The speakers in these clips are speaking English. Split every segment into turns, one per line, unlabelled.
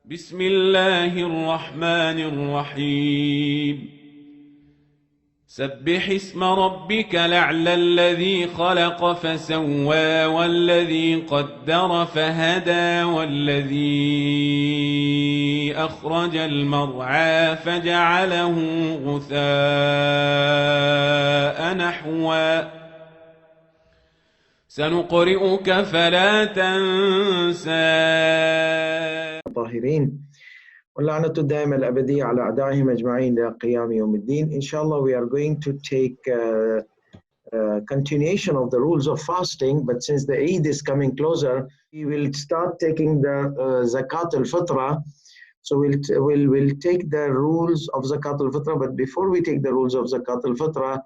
بسم الله الرحمن الرحيم سبح اسم ربك الأعلى الذي خلق فسوى والذي قدر فهدى والذي أخرج المرعى فجعله غثاء نحوا سنقرئك فلا تنسى
الطاهرين واللعنة الدائمة الأبدية على أعدائهم أجمعين إلى قيام يوم الدين. Inshallah, we are going to take continuation of the rules of fasting, but since the Eid is coming closer, we will start taking the Zakat al-Fitrah. So we'll take the rules of Zakat al-Fitrah, but before we take the rules of Zakat al-Fitrah,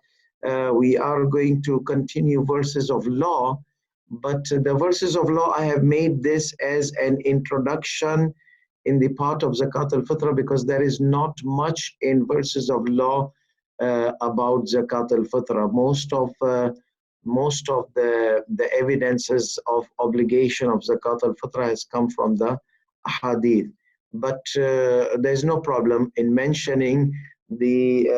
we are going to continue verses of law. But the verses of law, I have made this as an introduction in the part of Zakat al-Fitrah because there is not much in verses of law about Zakat al-Fitrah. Most of the evidences of obligation of Zakat al-Fitrah has come from the hadith. But there's no problem in mentioning the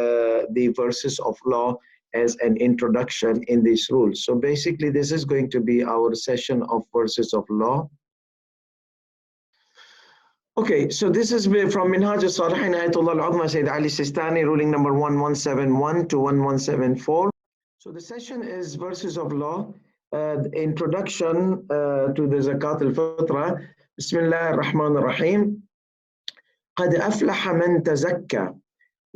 verses of law as an introduction in these rules. So basically, this is going to be our session of verses of law. Okay, so this is from Minhaj al-Salihin, Ayatollah al-Uzma Sayyid Ali Sistani, ruling number 1171 to 1174. So the session is verses of law, introduction to the Zakat al-Fitrah. Bismillah ar-Rahman ar-Rahim. قَدْ أَفْلَحَ مَنْ تَزَكَّى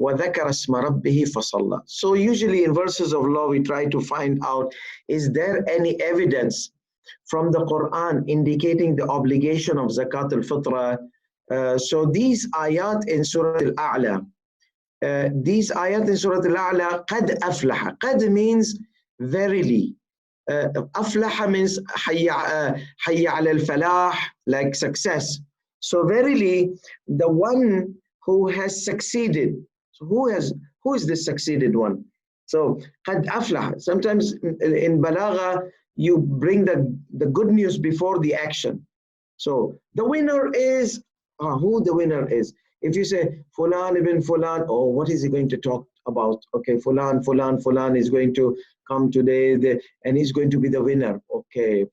وَذَكَرَ اسْمَ رَبِّهِ فَصَلَّى. So usually in verses of law, we try to find out, is there any evidence from the Quran indicating the obligation of Zakat al-Fitrah? So these ayat in Surah Al-A'la, قَدْ أَفْلَحَ. قَدْ means verily. أَفْلَحَ means حَيَّ عَلَى الْفَلَاحِ, like success. So verily, the one who has succeeded. So who is the succeeded one? So قَدْ أَفْلَحَ. Sometimes in Balagha, you bring the good news before the action. So the winner is, who the winner is. If you say Fulan ibn Fulan, oh, what is he going to talk about? Okay, Fulan is going to come today and he's going to be the winner. Okay,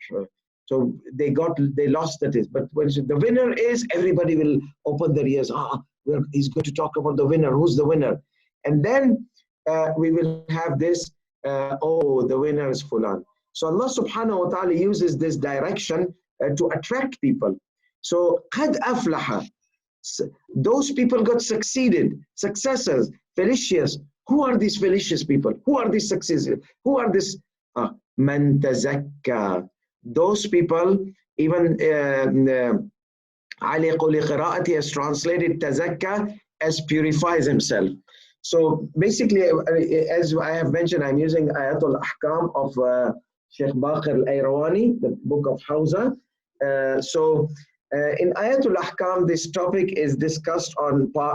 so they lost that is. But when the winner is, everybody will open their ears. He's going to talk about the winner. Who's the winner? And then we will have this, the winner is Fulan. So Allah subhanahu wa ta'ala uses this direction to attract people. So قَدْ أَفْلَحَ. Those people got successors, felicious. Who are these felicious people? Who are these successors? Who are this? مَنْ تَزَكَّى. Those people, even Ali Quli Qira'ati has translated tazakka as purifies himself. So basically, as I have mentioned, I'm using Ayatul Ahkam of Sheikh Baqir al-Ayrawani, the book of Hawza. In Ayatul Ahkam, this topic is discussed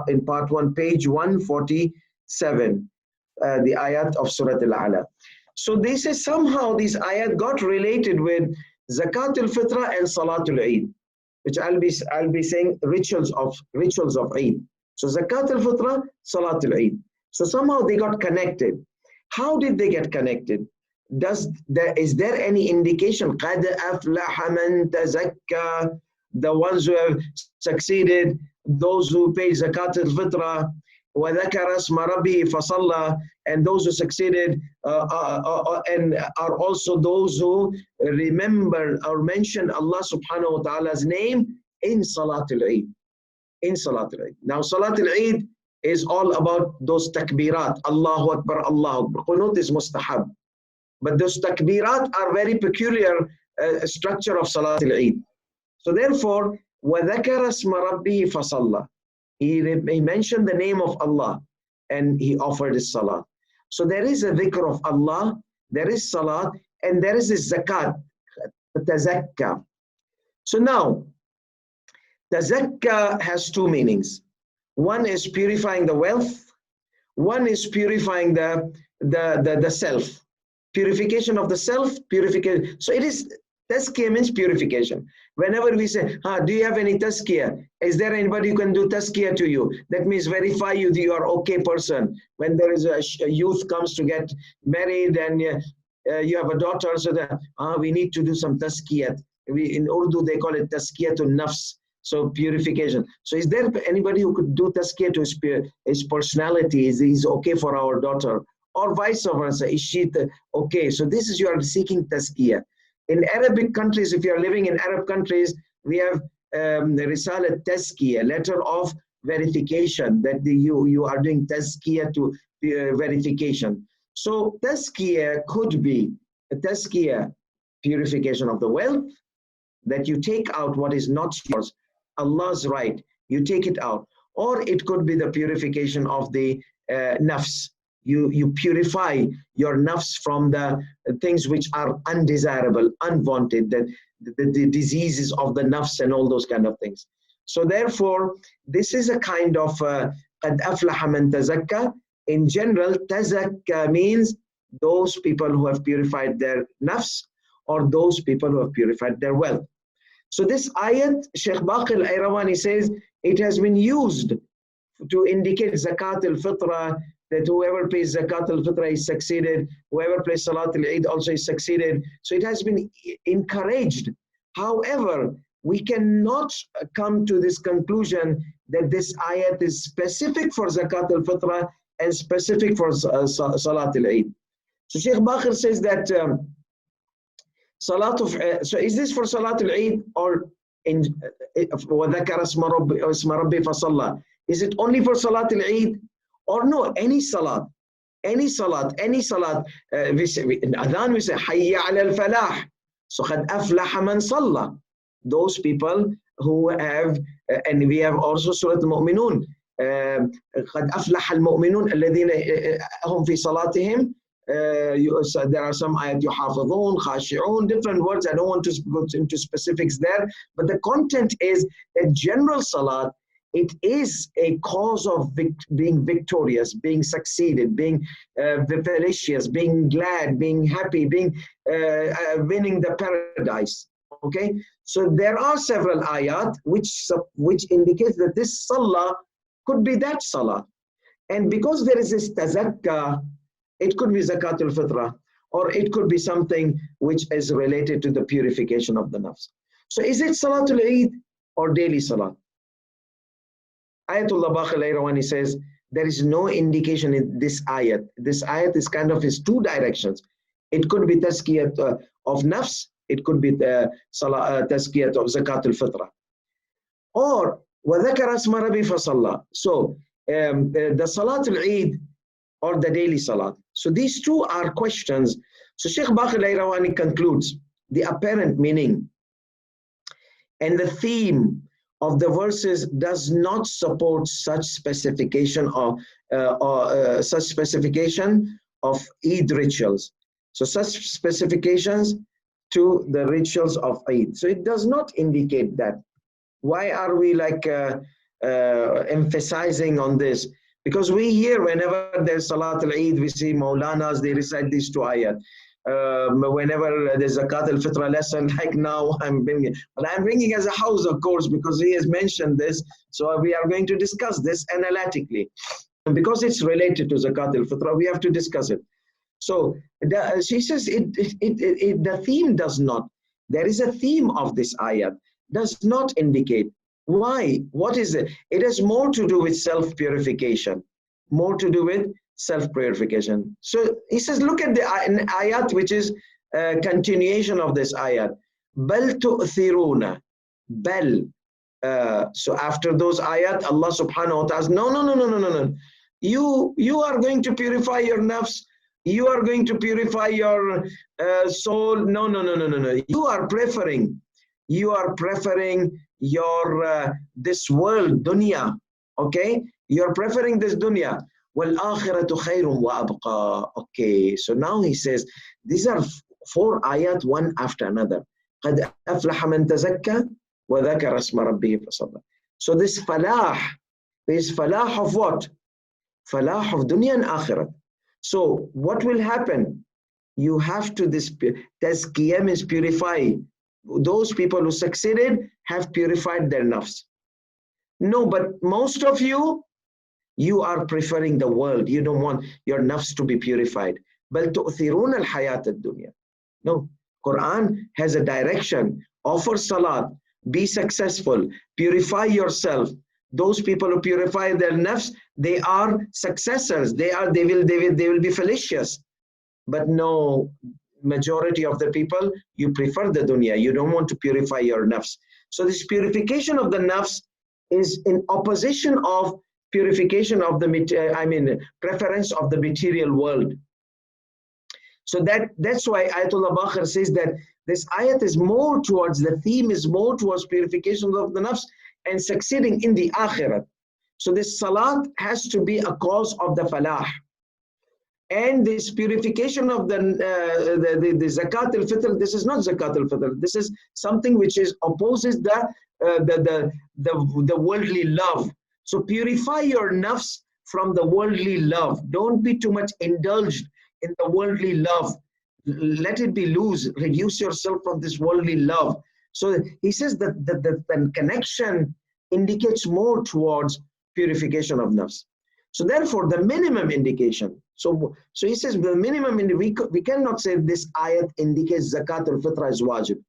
in part 1, page 147, the ayat of Surah Al-A'la. So they say somehow these ayat got related with Zakat al-Fitrah and Salatul Eid, which I'll be saying rituals of Eid. So Zakat al-Fitrah, Salatul Eid. So somehow they got connected. How did they get connected? Is there any indication? قَدْ أَفْلَحَ مَنْ تَزَكَّى. The ones who have succeeded, those who pay Zakat al-Fitrah, وَذَكَرَ اسْمَ رَبِّهِ فَصَلَّى, and those who succeeded and are also those who remember or mention Allah subhanahu wa ta'ala's name in Salatul Eid. Now Salatul Eid is all about those takbirat. Allahu Akbar, Allahu Akbar. Qunut is mustahab. But those takbirat are very peculiar structure of Salatul Eid. So therefore, وَذَكَرَ اسْمَ رَبِّهِ فَصَلَّى. He mentioned the name of Allah and he offered his salat. So there is a dhikr of Allah, there is salat, and there is a zakat, tazakka. So now, tazakka has two meanings. One is purifying the wealth, one is purifying the self. Purification of the self, purification. So it is Tazkiyah means purification. Whenever we say, do you have any tazkiyah? Is there anybody who can do tazkiyah to you? That means verify you that you are okay person. When there is a youth comes to get married and you have a daughter, so that we need to do some tazkiyah. In Urdu, they call it tazkiyah to nafs. So purification. So is there anybody who could do tazkiyah to his personality? Is he okay for our daughter? Or vice versa, is she okay? So this is, you are seeking tazkiyah. In Arabic countries, if you are living in Arab countries, we have the Risalat Tazkiyah, letter of verification, that you are doing tazkiyah to verification. So tazkiyah could be a tazkiyah, purification of the wealth, that you take out what is not yours, Allah's right, you take it out. Or it could be the purification of the nafs. You purify your nafs from the things which are undesirable, unwanted, the diseases of the nafs and all those kind of things. So therefore, this is a kind of قَدْ أَفْلَحَ مَنْ تَزَكَّى. In general, tazakka means those people who have purified their nafs, or those people who have purified their wealth. So this ayat, Sheikh Baqir al-Ayrawani says, it has been used to indicate zakat al-fitrah, that whoever pays zakat al-fitrah is succeeded, whoever plays salat al-Eid also is succeeded. So it has been encouraged. However, we cannot come to this conclusion that this ayat is specific for zakat al-fitrah and specific for salat al-Eid. So Sheikh Baqir says that so is this for salat al-Eid or in وَذَكَرَ اسْمَ رَبِّهِ فَصَلَّى? Is it only for salat al-Eid? Or no, any salat. In Adhan we say, حَيَّ عَلَى الْفَلَاحِ. So قَدْ أَفْلَحَ مَنْ صَلَّى. Those people who have, and we have also Surah Al-Mu'minun, قَدْ أَفْلَحَ الْمُؤْمِنُونَ الَّذِينَ هُمْ فِي صَلَاتِهِمْ. There are some ayat yuhafidhun, khashi'un, different words. I don't want to go into specifics there, but the content is that general salat, it is a cause of being victorious, being succeeded, being felicitous, being glad, being happy, being winning the paradise. Okay, so there are several ayat which indicates that this salah could be that salah, and because there is this tazakka, it could be zakat al-fitrah, or it could be something which is related to the purification of the nafs. So is it salatul Eid or daily salat? Ayatullah Baqir al-Ayrawani says there is no indication in this ayat. This ayat is kind of is two directions. It could be tazkiyat of nafs, it could be tazkiyat of zakat al-fitrah. Or وَذَكَرَ اسْمَ رَبِّهِ فَصَلَّى. So the salatul Eid or the daily salat. So these two are questions. So Sheikh Baqir al-Ayrawani concludes the apparent meaning and the theme of the verses does not support such specification of Eid rituals. So such specifications to the rituals of Eid. So it does not indicate that. Why are we like emphasizing on this? Because we hear whenever there's Salat al-Eid, we see Maulanas, they recite these two ayat. Whenever there's Zakat al-Fitrah lesson, like now I'm bringing, but I'm bringing as a house, of course, because he has mentioned this. So we are going to discuss this analytically. And because it's related to Zakat al-Fitrah, we have to discuss it. So she says the theme does not. There is a theme of this ayat, does not indicate. Why? What is it? It has more to do with self-purification, more to do with self-purification. So he says, look at the ayat, which is a continuation of this ayat. بَلْ تُؤْثِرُونَ بَلْ. So after those ayat, Allah subhanahu wa ta'ala says, no. You are going to purify your nafs. You are going to purify your soul. No. You are preferring your this world, dunya. Okay, you're preferring this dunya. وَالْآخِرَةُ خَيْرٌ وَأَبْقَى. Okay, so now he says these are four ayat, one after another. قَدْ أَفْلَحَ مَنْ تَزَكَّى وَذَكَرَ اسْمَ رَبِّهِ فَصَلَّى. So this falah of what? Falah of dunya and akhirat. So what will happen? You have to, this tazkiyah means purify those people who succeeded have purified their nafs. No, but most of you, you are preferring the world. You don't want your nafs to be purified. بل تؤثرون الحياة الدنيا. No, Quran has a direction. Offer salat, be successful, purify yourself. Those people who purify their nafs, they are successors. They will be felicitous. But no, majority of the people, you prefer the dunya. You don't want to purify your nafs. So this purification of the nafs is in opposition of purification of the preference of the material world. So that's why Ayatollah Bakr says that this ayat is more towards, the theme is more towards purification of the nafs and succeeding in the akhirat. So this salat has to be a cause of the falah. And this purification of the zakat al-fitr, this is not zakat al-fitr. This is something which opposes the worldly love. So purify your nafs from the worldly love. Don't be too much indulged in the worldly love. Let it be loose. Reduce yourself from this worldly love. So he says that the connection indicates more towards purification of nafs. So therefore, the minimum indication. So he says the minimum, we cannot say this ayat indicates zakat al-fitra is wajib.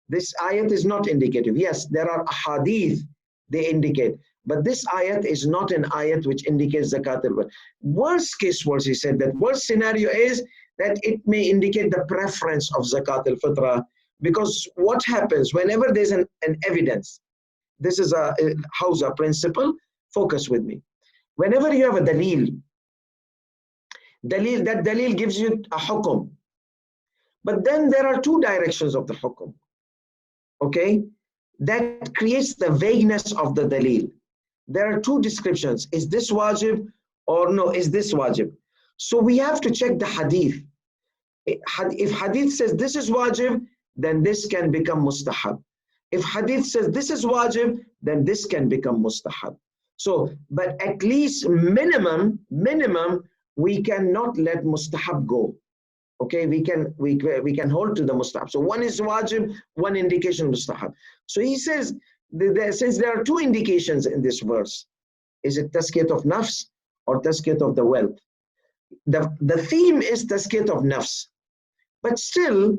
This ayat is not indicative. Yes, there are hadith, they indicate. But this ayat is not an ayat which indicates zakat al-fitra. Worst case verse, he said that worst scenario is that it may indicate the preference of zakat al-fitra. Because what happens whenever there's an evidence, this is a Hausa principle, focus with me. Whenever you have a dalil, that dalil gives you a hukum. But then there are two directions of the hukum. Okay? That creates the vagueness of the dalil. There are two descriptions. Is this wajib or no, is this wajib? So we have to check the hadith. If hadith says this is wajib, then this can become mustahab. If hadith says this is wajib, then this can become mustahab. So, but at least minimum, we cannot let mustahab go. Okay, we can hold to the mustahab. So one is wajib, one indication mustahab. So he says, since there are two indications in this verse, is it tazkiyat of nafs or tazkiyat of the wealth? The theme is tazkiyat of nafs, but still,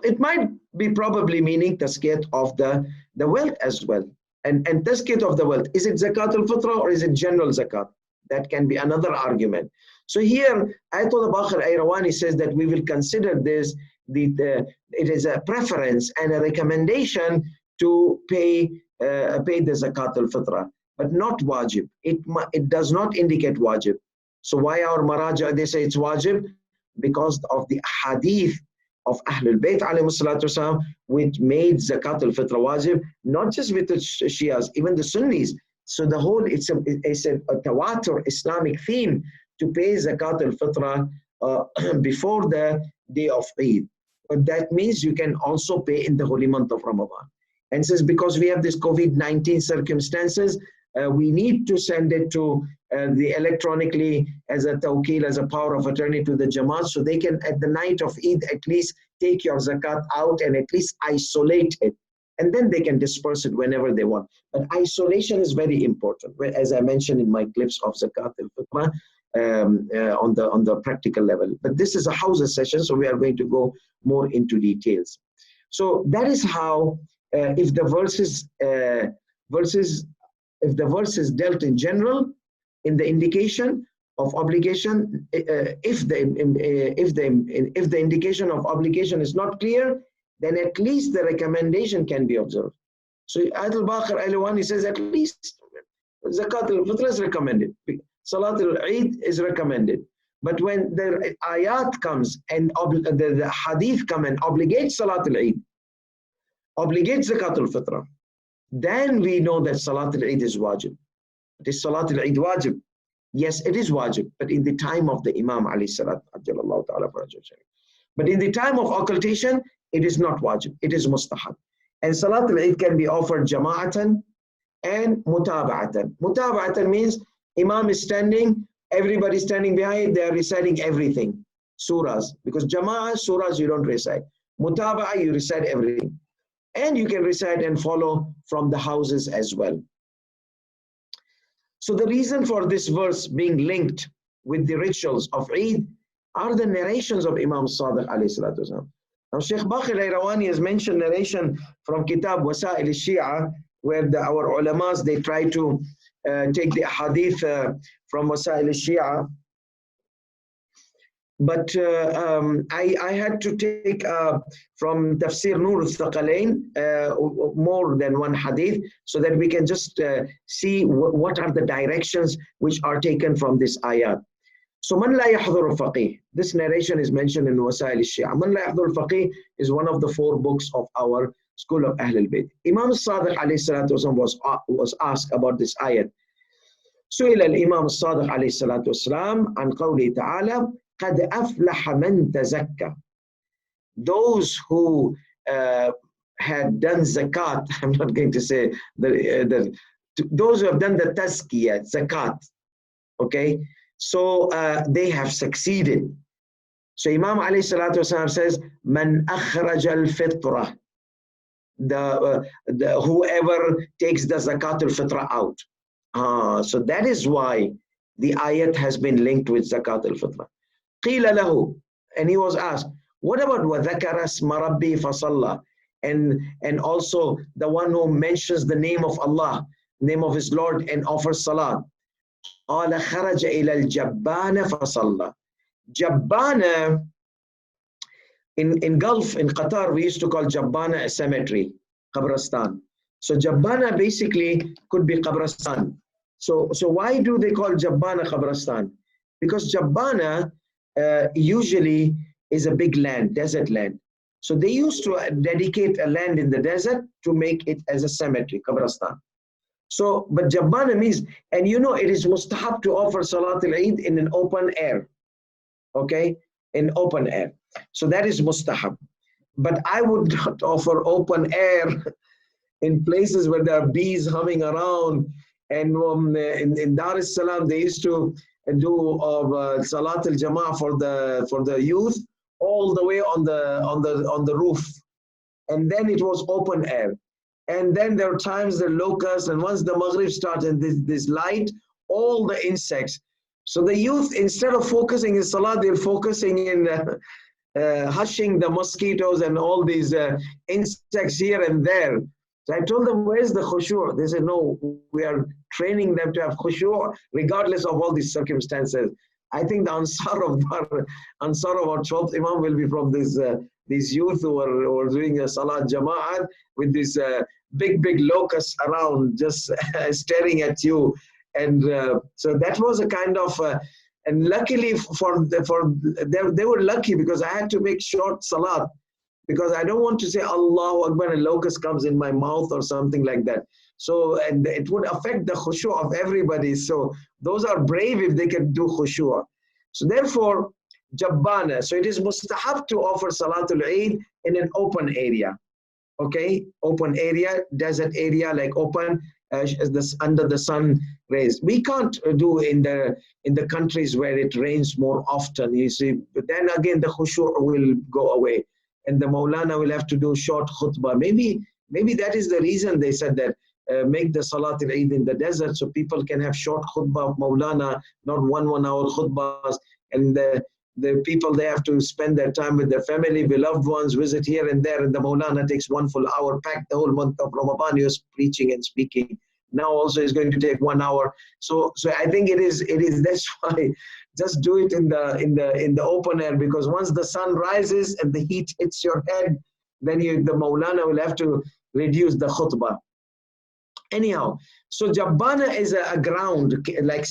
it might be probably meaning tazkiyat of the wealth as well. And tazkiyat of the wealth, is it zakat al-fitra or is it general zakat? That can be another argument. So here, Ayatollah Bakr Ayrawani says that we will consider this, it is a preference and a recommendation to pay the zakat al-fitra, but not wajib. It does not indicate wajib. So why our maraja, they say it's wajib? Because of the hadith of Ahlul Bayt alayhi salatu wasalam, which made zakat al-fitra wajib, not just with the Shias, even the Sunnis. So the whole, it's a tawatur Islamic theme to pay zakat al-fitra before the day of Eid. But that means you can also pay in the holy month of Ramadan. And says because we have this COVID-19 circumstances, we need to send it to the electronically as a tawqil, as a power of attorney to the Jamaat, so they can at the night of Eid at least take your zakat out and at least isolate it. And then they can disperse it whenever they want. But isolation is very important, as I mentioned in my clips of zakat al-fitra on the practical level. But this is a Hausa session, so we are going to go more into details. So that is how, if the verses dealt in general, in the indication of obligation, if the indication of obligation is not clear, then at least the recommendation can be observed. So Ayatollah Bakr Ayrawani says at least zakat al-fitr is recommended, salat al-eid is recommended. But when the ayat comes and the hadith come and obligate salat al-eid, obligate zakat al-fitr, then we know that salat al-eid is wajib. It is salat al-eid wajib. Yes, it is wajib, but in the time of the Imam alayhi salat, but in the time of occultation, it is not wajib, it is mustahab. And salat al-eid can be offered jama'atan and mutaba'atan. Mutaba'atan means Imam is standing, everybody standing behind, they are reciting everything, surahs, because jama'ah, surahs you don't recite. Mutaba'a, you recite everything. And you can recite and follow from the houses as well. So the reason for this verse being linked with the rituals of Eid are the narrations of Imam Sadiq alayhi salatu wasalam. Now Sheikh Baqir Ayrawani has mentioned narration from Kitab Wasa'il al-Shia, where our ulamas, they try to take the hadith from Wasa'il al-Shia. But I had to take from Tafsir Nur al-Thaqalain more than one hadith, so that we can just see what are the directions which are taken from this ayat. So Man la yahdhur al-faqih, this narration is mentioned in Wasa'il al-Shia. Man la yahdhur al-faqih is one of the 4 books of our school of Ahl al-Bayt. Imam Sadiq alayhi salatu wasalam was asked about this ayat. سئل الإمام الصادق عليه الصلاة والسلام عن قوله تعالى قد أفلح من تزكى. Those who had done zakat, I'm not going to say those who have done the tazkiyah, zakat, okay, so they have succeeded. So Imam alayhi salatu wasalam says man akhraj al-fitrah, whoever takes the zakat al-fitrah out. So that is why the ayat has been linked with zakat al-fitrah. قِيلَ لَهُ, and he was asked, what about وَذَكَرَ اسْمَ رَبِّهِ فَصَلَّى, and also the one who mentions the name of Allah, name of his Lord, and offers salat. قَالَ خَرَجَ إِلَى الْجَبَّانَ فَصَلَّى. Jabbana, in Gulf, in Qatar, we used to call Jabbana a cemetery, Qabristan. So Jabbana basically could be Qabristan. So why do they call Jabbana Qabristan? Because Jabbana usually is a big land, desert land. So they used to dedicate a land in the desert to make it as a cemetery, Qabristan. So, but Jabbana means, and you know, it is mustahab to offer Salat al-Eid in an open air, okay, in open air. So that is mustahab. But I would not offer open air in places where there are bees humming around. And in Dar es Salaam, they used to do Salat al-Jama'ah for the youth all the way on the roof, and then it was open air. And then there were times the locusts, and once the Maghrib started, this light, all the insects. So the youth, instead of focusing in Salat, they're focusing in hushing the mosquitoes and all these insects here and there. So I told them, where's the khushu'? They said, no, we are training them to have khushu' regardless of all these circumstances. I think the Ansar of our 12th Imam will be from these youth who are doing a Salat Jama'at with these big locusts around just staring at you. And so that was a kind of, and luckily they were lucky, because I had to make short Salat, because I don't want to say Allahu Akbar and locust comes in my mouth or something like that. So, and it would affect the khushu' of everybody. So those are brave if they can do khushu'. So therefore, Jabbana. So it is mustahab to offer Salatul Eid in an open area. Okay, open area, desert area, like open under the sun rays. We can't do in the countries where it rains more often. You see, but then again the khushu' will go away, and the Maulana will have to do short khutbah. Maybe that is the reason they said that make the Salat al-Eid in the desert, so people can have short khutbah of Maulana, not 1 hour khutbahs, and the people, they have to spend their time with their family, beloved ones, visit here and there, and the Maulana takes 1 full hour, packed the whole month of Ramadan, he was preaching and speaking. Now also is going to take 1 hour. So I think it is that's why just do it in the open air, because once the sun rises and the heat hits your head, then the Maulana will have to reduce the khutbah. Anyhow, so Jabbana is a ground, like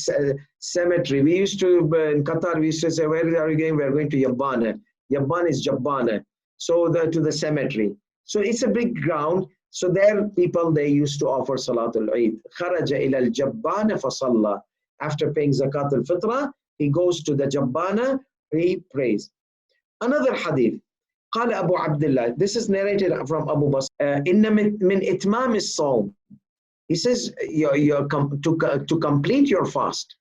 cemetery. We used to, in Qatar, we used to say, where are we going? We are going to Jabbana. Jabbana is Jabbana. So to the cemetery. So it's a big ground. So there people, they used to offer Salatul Eid. Kharaja ila al-Jabbana fasalla. After paying Zakat al-Fitrah, he goes to the Jabbana, he prays. Another hadith. قال أبو عبد الله. This is narrated from Abu Basr. إن من إتمام الصوم. He says, to complete your fast,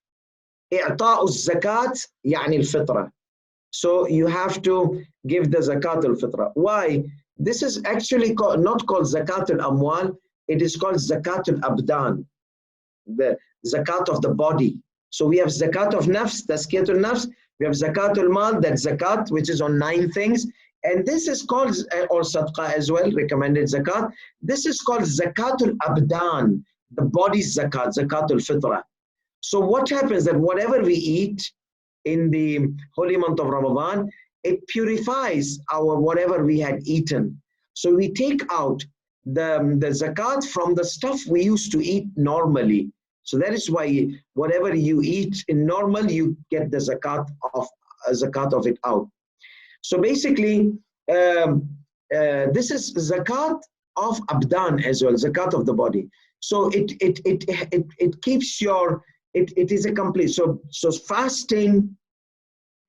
إعطاء الزكاة يعني الفطرة. So you have to give the zakat al-fitrah. Why? This is actually not called zakat al-amwal. It is called zakat al-abdan, the zakat of the body. So we have zakat of nafs, tazkiyat al-nafs. We have zakat al-mal, that zakat, which is on 9 things. And this is called, or sadaqah as well, recommended zakat. This is called zakat al-abdan, the body's zakat, zakat al-fitrah. So what happens that whatever we eat in the holy month of Ramadan, it purifies our whatever we had eaten. So we take out the zakat from the stuff we used to eat normally. So that is why whatever you eat in normal, you get the zakat of it out. So basically, this is zakat of abdan as well, zakat of the body. So it keeps your, it is a complete. So fasting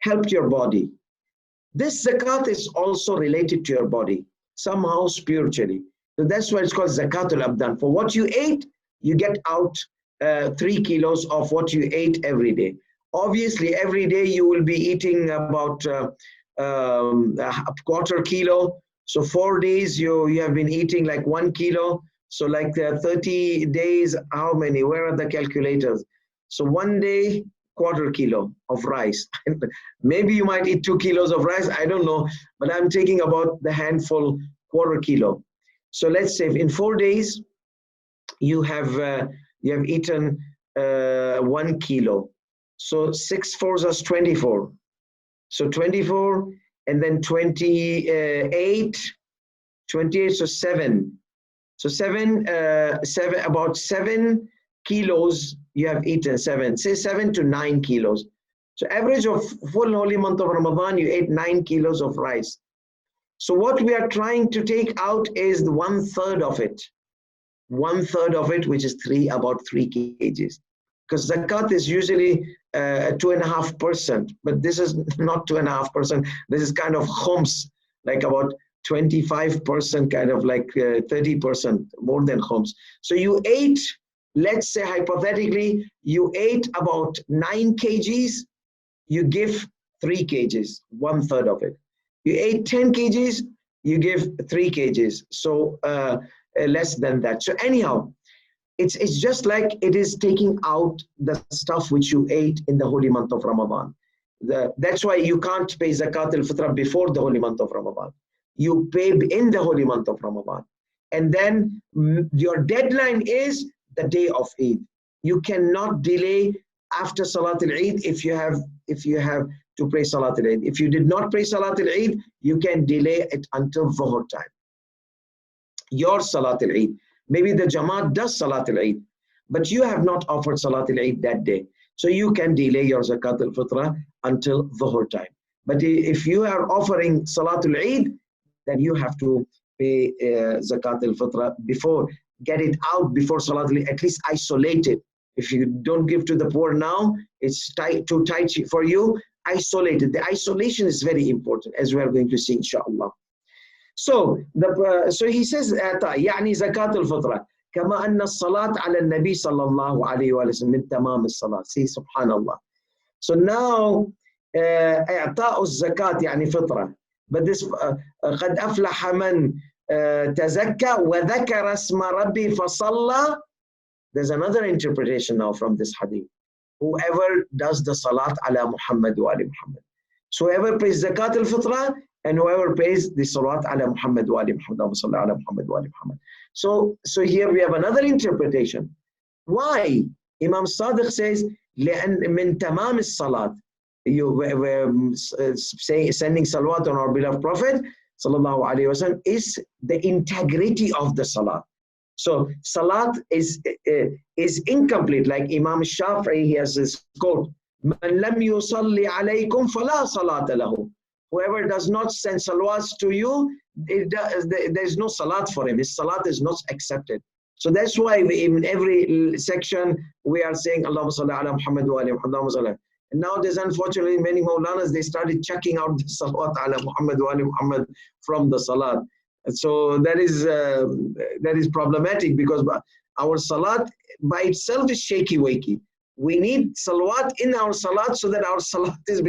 helped your body. This zakat is also related to your body somehow spiritually. So that's why it's called zakat al-abdan. For what you ate, you get out 3 kilos of what you ate every day. Obviously, every day you will be eating about a quarter kilo. So 4 days you have been eating like 1 kilo. So like 30 days, how many? Where are the calculators? So 1 day, quarter kilo of rice. Maybe you might eat 2 kilos of rice, I don't know, but I'm taking about the handful, quarter kilo. So let's say in 4 days you have eaten 1 kilo. So 6 fours is 24. So 24 and then 28, so 7. So about 7 kilos you have eaten, say 7 to 9 kilos. So average of full holy month of Ramadan, you ate 9 kilos of rice. So what we are trying to take out is 1/3 of it. 1/3 of it, which is about 3 kgs. Because zakat is usually 2.5%, but this is not 2.5%. This is kind of khums, like about 25%, kind of like 30%, more than khums. So you ate, let's say hypothetically, you ate about 9 kgs, you give 3 kgs, 1/3 of it. You ate 10 kgs, you give 3 kgs, so less than that. So anyhow, it's just like it is taking out the stuff which you ate in the holy month of Ramadan. That's why you can't pay zakat al-fitrah before the holy month of Ramadan. You pay in the holy month of Ramadan. And then your deadline is the day of Eid. You cannot delay after Salat al-Eid if you have to pray Salat al-Eid. If you did not pray Salat al-Eid, you can delay it until Dhuhr time. Your Salat al-Eid. Maybe the Jamaat does Salat al-Eid, but you have not offered Salat al-Eid that day. So you can delay your Zakat al-Fitrah until Dhuhr time. But if you are offering Salat al-Eid, then you have to pay Zakat al-Fitrah before, get it out before Salat al-Eid, at least isolate it. If you don't give to the poor now, it's too tight for you, isolate it. The isolation is very important, as we are going to see, inshallah. So he says, يعني زكاة الفطرة كما أن الصلاة على النبي صلى الله عليه وسلم من تمام الصلاة. See, subhanallah. So now إعطاء الزكاة يعني فطرة. But this قد أفلح من تزكى وذكر اسم ربي فصلى. There's another interpretation now from this hadith. Whoever does the salat ala Muhammad wa ali Muhammad. So whoever pays zakat al-fitrah and whoever pays the salat ala Muhammad wa ali Muhammad, ala Muhammad wa ali Muhammad. So here we have another interpretation. Why? Imam Sadiq says, لأن من تمام الصلاة. Sending salawat on our beloved Prophet sallallahu alaihi wasallam is the integrity of the salat. So salat is incomplete. Like Imam Shafi'i, he has this quote, "Man lam yusalli alaykum fala salat lahu." Whoever does not send salawats to you, there's no salat for him. His salat is not accepted. So that's why in every section we are saying Allahumma salli ala Muhammad wa ali Muhammad. And nowadays, unfortunately, many Maulanas, they started checking out the salawat ala Muhammad wa ali Muhammad from the salat. So that is problematic, because our salat by itself is shaky wakey. We need salawat in our salat so that our salat can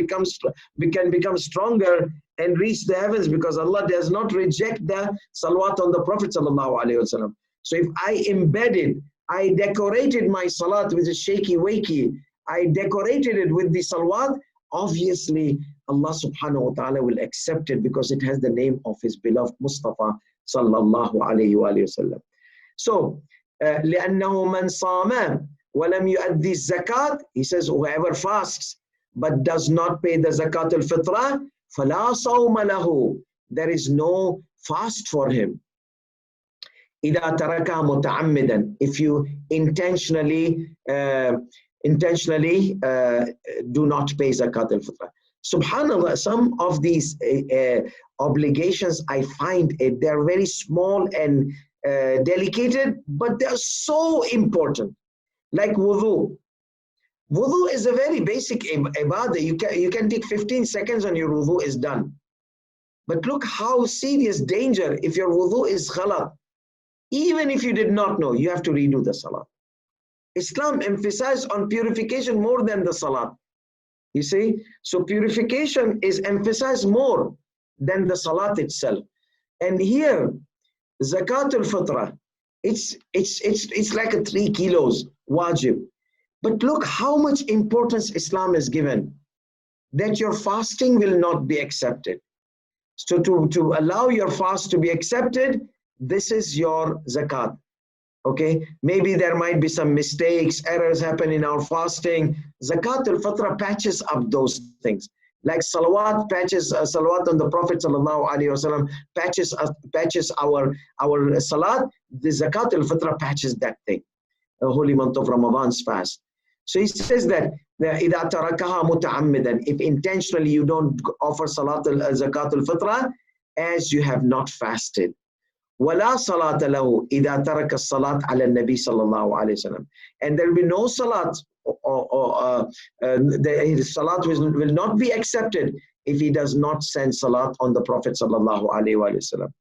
become stronger and reach the heavens, because Allah does not reject the salawat on the Prophet sallallahu alaihi wasallam. So if I decorated my salat with a shaky wakey, I decorated it with the salawat, obviously Allah subhanahu wa ta'ala will accept it because it has the name of his beloved Mustafa sallallahu alayhi wa sallam. So, لأنه من صام ولم يؤدي الزكاة, he says whoever fasts but does not pay the zakat al-fitrah, فلا صوم له, there is no fast for him. إذا تركها متعمدا, if you intentionally do not pay zakat al-fitrah. Subhanallah, some of these obligations, I find they're very small and delicate, but they're so important. Like wudu. Wudu is a very basic ibadah. You can take 15 seconds and your wudu is done. But look how serious danger if your wudu is ghalat. Even if you did not know, you have to redo the salat. Islam emphasized on purification more than the salat. You see, so purification is emphasized more than the salat itself. And here, zakat al-fitrah, it's like a 3 kilos wajib. But look how much importance Islam has given, that your fasting will not be accepted. So to allow your fast to be accepted, this is your zakat. Okay, maybe there might be some mistakes, errors happen in our fasting. Zakat al-fitrah patches up those things. Like salawat patches, salawat on the Prophet sallallahu alaihi wasallam patches our salat. The zakat al-fitrah patches that thing. The holy month of Ramadan's fast. So he says that إِذَا تَرَكَهَا مُتَعَمِّدًا, if intentionally you don't offer salat zakat al-fitrah, as you have not fasted. وَلَا صَلَاةَ لَهُ إِذَا تَرَكَ الصَّلَاةَ عَلَى النَّبِي صَلَّى اللَّهُ عَلَيْهِ وسلم. And there will be no salat, the salat will not be accepted if he does not send salat on the Prophet sallallahu alaihi wasallam.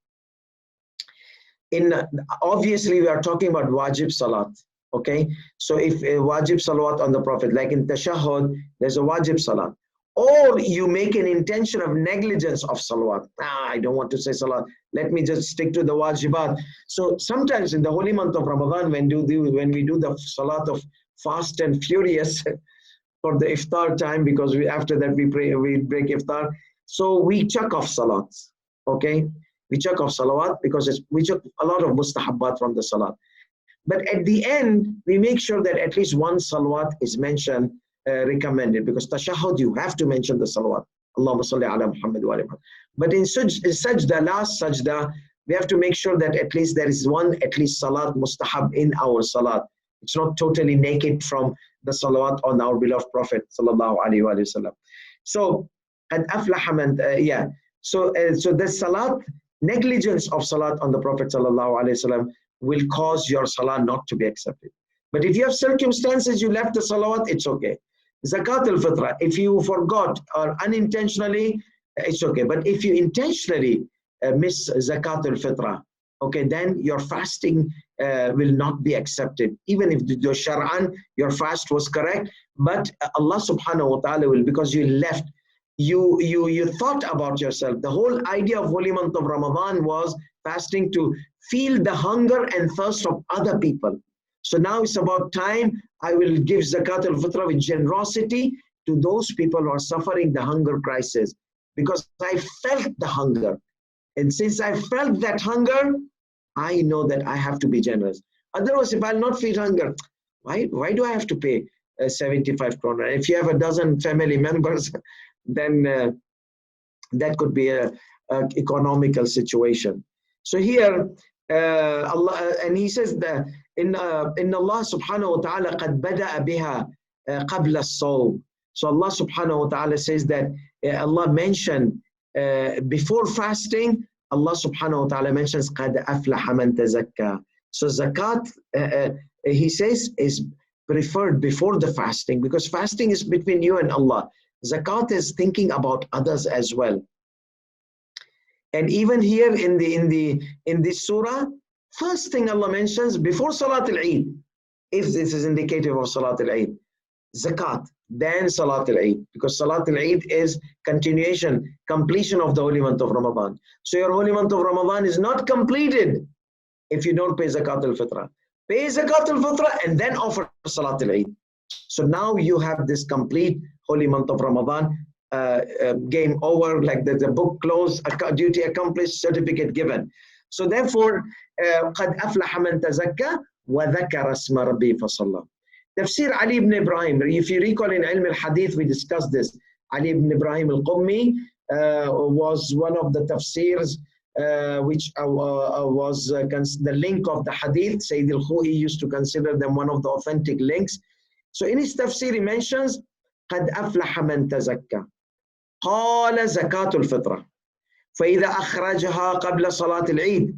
Obviously we are talking about wajib salat. Okay, so if a wajib salawat on the Prophet, like in tashahhud, there's a wajib salat. Or you make an intention of negligence of salawat. I don't want to say salat. Let me just stick to the wajibat. So sometimes in the holy month of Ramadan, when we do the salat of fast and furious for the iftar time, because after that we break iftar. So we chuck off salats. Okay, we chuck off salawat because we chuck a lot of mustahabbat from the salat. But at the end, we make sure that at least one salawat is mentioned, recommended, because tashahhud, you have to mention the salawat. Allahumma salli ala Muhammad wa ala Muhammad. But in sajda, last sajda, we have to make sure that at least there is one, at least salat mustahab in our salat. It's not totally naked from the salawat on our beloved Prophet sallallahu alaihi wasallam. So, and aflaha man, So the salat, negligence of salat on the Prophet sallallahu alaihi wasallam will cause your salah not to be accepted. But if you have circumstances, you left the salawat, it's okay. Zakat al-fitrah, if you forgot or unintentionally, it's okay. But if you intentionally miss zakat al-fitrah, okay, then your fasting will not be accepted. Even if your shar'an, your fast was correct, but Allah subhanahu wa ta'ala will, because you left, you thought about yourself. The whole idea of holy month of Ramadan was fasting to feel the hunger and thirst of other people. So now it's about time I will give zakat al-fitrah with generosity to those people who are suffering the hunger crisis, because I felt the hunger. And since I felt that hunger, I know that I have to be generous. Otherwise, if I'll not feel hunger, why do I have to pay 75 kroner? If you have a dozen family members, then that could be an economical situation. So here, Allah, and he says that in Allah subhanahu wa ta'ala قَدْ بَدَأَ بِهَا قَبْلَ الصَّوْمِ. So Allah subhanahu wa ta'ala says that Allah mentioned before fasting, Allah subhanahu wa ta'ala mentions قَدْ أَفْلَحَ مَنْ تَزَكَّى. So zakat, he says, is preferred before the fasting, because fasting is between you and Allah. Zakat is thinking about others as well. And even here in this surah, first thing Allah mentions before Salat al-Eid, if this is indicative of Salat al-Eid, zakat, then Salat al-Eid, because Salat al-Eid is continuation, completion of the holy month of Ramadan. So your holy month of Ramadan is not completed if you don't pay Zakat al-Fitrah. Pay Zakat al-Fitrah and then offer Salat al-Eid. So now you have this complete holy month of Ramadan, game over, like the book closed, duty accomplished, certificate given. So therefore, قَدْ أَفْلَحَ مَنْ تَزَكَّى وَذَكَرَ اسْمَ رَبِّهِ فَصَلَّى. Tafsir Ali ibn Ibrahim, if you recall in Ilm al-Hadith, we discussed this. Ali ibn Ibrahim al-Qummi was one of the tafsirs which was the link of the Hadith. Sayyid al-Khu'i used to consider them one of the authentic links. So in his tafsir he mentions قَدْ أَفْلَحَ مَنْ تَزَكَّى قَالَ زَكَاةُ الْفِطْرَةِ فَإِذَا أَخْرَجَهَا قَبْلَ صَلَاةِ الْعِيدِ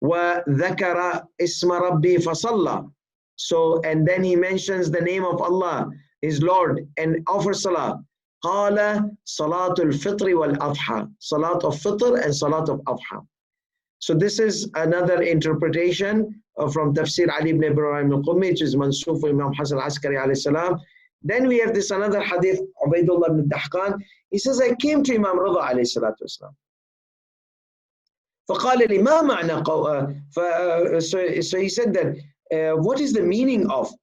وَذَكَرَ اسْمَ رَبِّهِ فَصَلَّى. So, and then he mentions the name of Allah, his Lord, and offers salah. قَالَ صَلَاةُ الْفِطْرِ وَالْأَضْحَى. Salat of Fitr and Salat of Adha. So this is another interpretation from Tafsir Ali ibn Ibrahim al-Qummi, which is Mansuf Imam Hasan al-Askari alayhi salam. Then we have this another hadith, Ubaidullah ibn Dahqan. He says, I came to Imam Rida alayhi salatu wasalam. فقال لي ما معنى so he said that what is the meaning of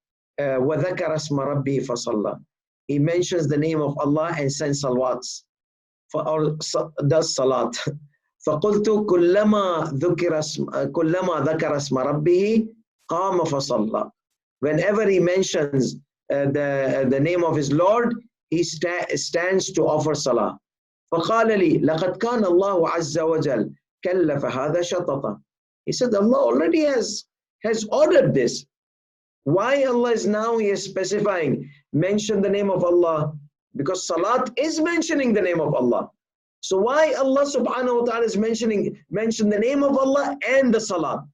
وَذَكَرَ اسْمَ رَبِّهِ فَصَلَّى? He mentions the name of Allah and sends salawats, or does salat. فَقُلْتُ كُلَّمَا ذَكَرَ اسْمَ رَبِّهِ قَامَ فَصَلَّى. Whenever he mentions the name of his Lord, he stands to offer salah. فَقَالَ لِي لَقَدْ كَانَ اللَّهُ عَزَّ وَجَلَّ كَلَّفَ هَذَا شَطَطًا. He said Allah already has ordered this. Why Allah is now here specifying, mention the name of Allah? Because salat is mentioning the name of Allah. So why Allah subhanahu wa ta'ala is mention the name of Allah and the salat?